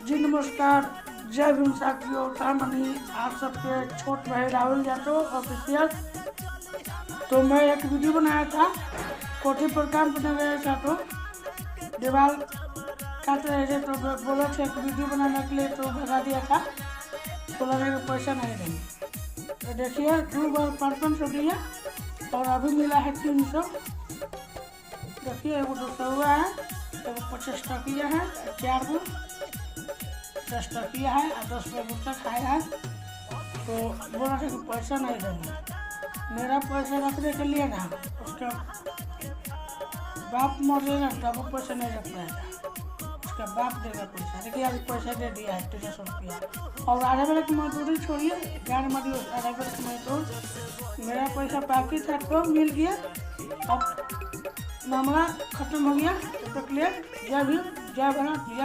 जी नमस्कार, जय भीम साथियों। सामने आप सबके छोट भाई राहुल यादव ऑफिशियल। तो मैं एक वीडियो बनाया था, कोठी पर काम करने गया था तो दीवार काट रहे थे, तो बोला था एक वीडियो बनाने के लिए, तो भगा दिया था। बोला था कि पैसा नहीं देंगे। तो देखिए 2 बार 500 दिया और अभी मिला है 300। देखिए एगो 200 हुआ है, एगो 50 टकिया है, 4 गो 10 टकिया है और 10 रुपये गुटखा खाया है। तो बोला था कि पैसा नहीं देंगे। मेरा पैसा रखने के लिए ना उसका बाप मर जाएगा तब वो पैसा नहीं रख पाएगा, उसका बाप देगा पैसा। देखिए अभी पैसा दे दिया है 300 रुपया। और आधे बेले की मजदूरी छोड़िए, गाड़ी मरी आधे बेले की मजदूर, मेरा पैसा बाकी था तो मिल गया। अब मामला खत्म हो गया। तो क्लियर। जय भीम, जय भारत, जय।